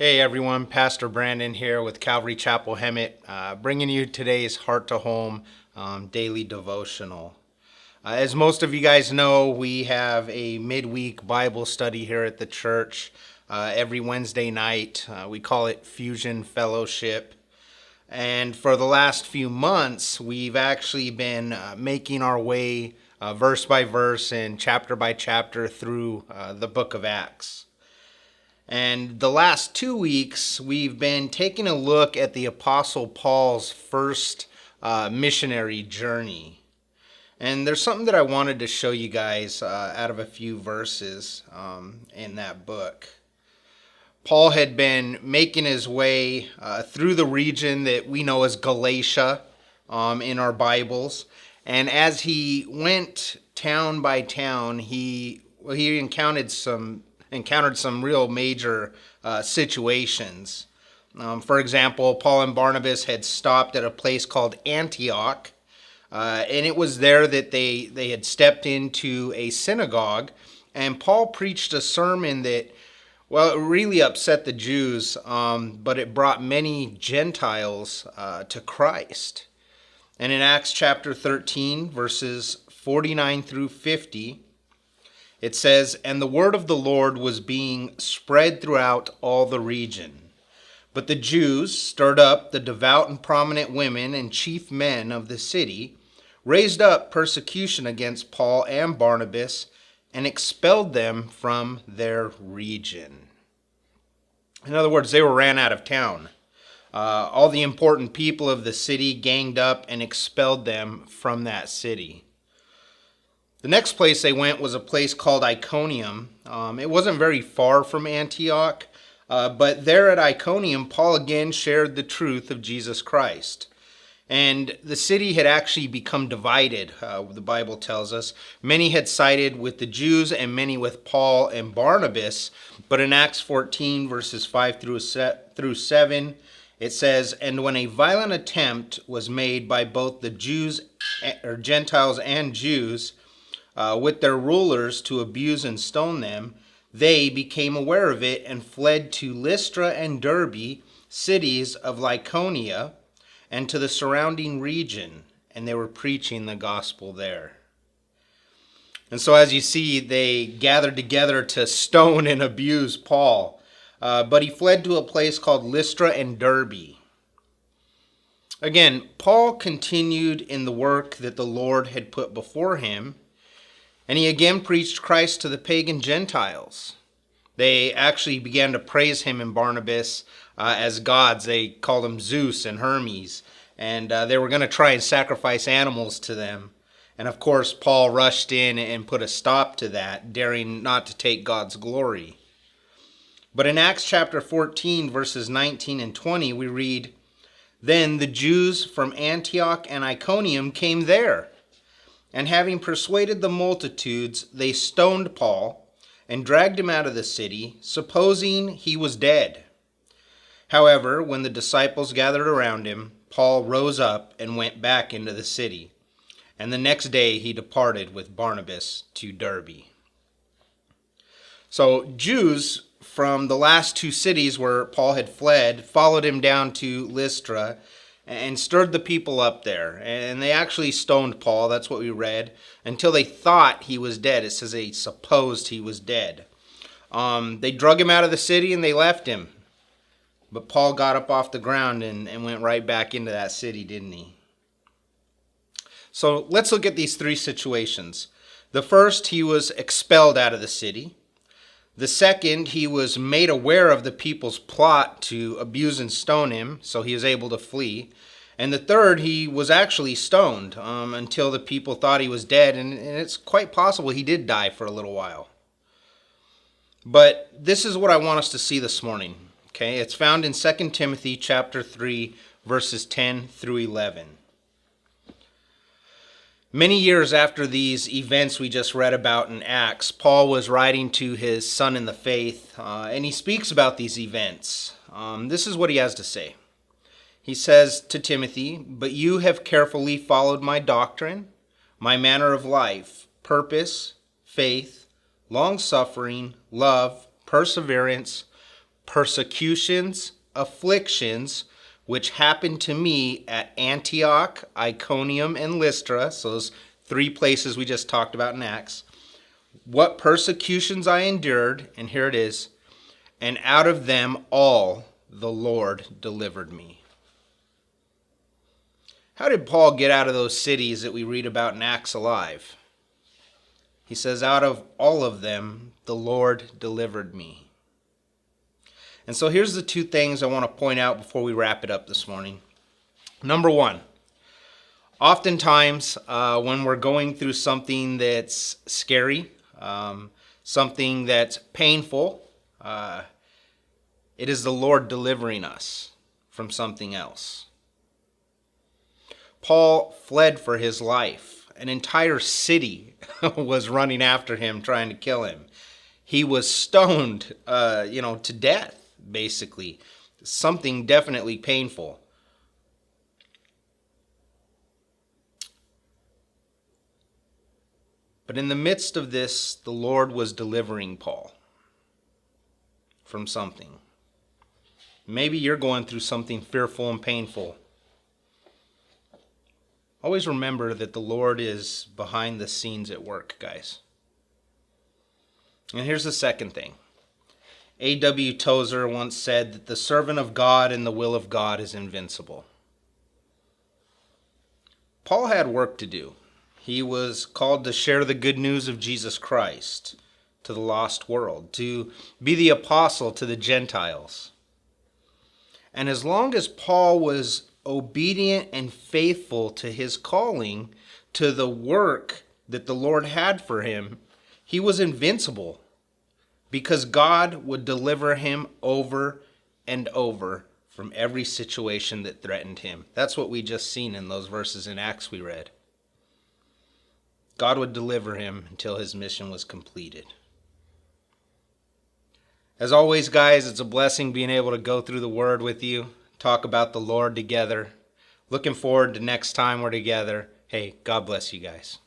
Hey everyone, Pastor Brandon here with Calvary Chapel Hemet, bringing you today's Heart to Home daily devotional. As most of you guys know, we have a midweek Bible study here at the church every Wednesday night. We call it Fusion Fellowship. And for the last few months, we've actually been making our way verse by verse and chapter by chapter through the book of Acts. And the last 2 weeks, we've been taking a look at the Apostle Paul's first missionary journey. And there's something that I wanted to show you guys out of a few verses in that book. Paul had been making his way through the region that we know as Galatia in our Bibles. And as he went town by town, he encountered some real major situations. For example, Paul and Barnabas had stopped at a place called Antioch, and it was there that they had stepped into a synagogue, and Paul preached a sermon that, well, it really upset the Jews, but it brought many Gentiles to Christ. And in Acts chapter 13, verses 49 through 50, it says, "And the word of the Lord was being spread throughout all the region. But the Jews stirred up the devout and prominent women and chief men of the city, raised up persecution against Paul and Barnabas, and expelled them from their region." In other words, they were ran out of town. All the important people of the city ganged up and expelled them from that city. The next place they went was a place called Iconium. It wasn't very far from Antioch, but there at Iconium, Paul again shared the truth of Jesus Christ. And the city had actually become divided, the Bible tells us. Many had sided with the Jews and many with Paul and Barnabas. But in Acts 14, verses 5 through 7, it says, "And when a violent attempt was made by both the Jews, or Gentiles and Jews, with their rulers to abuse and stone them, they became aware of it and fled to Lystra and Derbe, cities of Lycaonia, and to the surrounding region, and they were preaching the gospel there." And so as you see, they gathered together to stone and abuse Paul, but he fled to a place called Lystra and Derbe. Again, Paul continued in the work that the Lord had put before him, and he again preached Christ to the pagan Gentiles. They actually began to praise him and Barnabas as gods. They called them Zeus and Hermes, and they were going to try and sacrifice animals to them. And of course, Paul rushed in and put a stop to that, daring not to take God's glory. But in Acts chapter 14, verses 19 and 20, we read, "Then the Jews from Antioch and Iconium came there, and having persuaded the multitudes, they stoned Paul and dragged him out of the city, supposing he was dead. However, when the disciples gathered around him, Paul rose up and went back into the city. And the next day he departed with Barnabas to Derbe." So Jews from the last two cities where Paul had fled followed him down to Lystra and stirred the people up there. And they actually stoned Paul, that's what we read, until they thought he was dead. It says they supposed he was dead. They drug him out of the city and they left him. But Paul got up off the ground and went right back into that city, didn't he? So let's look at these three situations. The first, he was expelled out of the city. The second, he was made aware of the people's plot to abuse and stone him, so he was able to flee. And the third, he was actually stoned until the people thought he was dead, and it's quite possible he did die for a little while. But this is what I want us to see this morning. Okay, it's found in 2 Timothy chapter 3, verses 10 through 11. Many years after these events we just read about in Acts, Paul was writing to his son in the faith, and he speaks about these events. This is what he has to say. He says to Timothy, "But you have carefully followed my doctrine, my manner of life, purpose, faith, long-suffering, love, perseverance, persecutions, afflictions, which happened to me at Antioch, Iconium, and Lystra, so those three places we just talked about in Acts. What persecutions I endured, and here it is, and out of them all the Lord delivered me. How did Paul get out of those cities that we read about in Acts alive? He says, out of all of them, the Lord delivered me. And so here's the two things I want to point out before we wrap it up this morning. Number one, oftentimes when we're going through something that's scary, something that's painful, it is the Lord delivering us from something else. Paul fled for his life. An entire city was running after him, trying to kill him. He was stoned, to death, basically. Something definitely painful. But in the midst of this, the Lord was delivering Paul from something. Maybe you're going through something fearful and painful. Always remember that the Lord is behind the scenes at work, guys. And here's the second thing. A.W. Tozer once said that the servant of God in the will of God is invincible. Paul had work to do. He was called to share the good news of Jesus Christ to the lost world, to be the apostle to the Gentiles. And as long as Paul was obedient and faithful to his calling, to the work that the Lord had for him, he was invincible because God would deliver him over and over from every situation that threatened him. That's what we just seen in those verses in Acts we read. God would deliver him until his mission was completed. As always, guys, it's a blessing being able to go through the Word with you, talk about the Lord together. Looking forward to next time we're together. Hey, God bless you guys.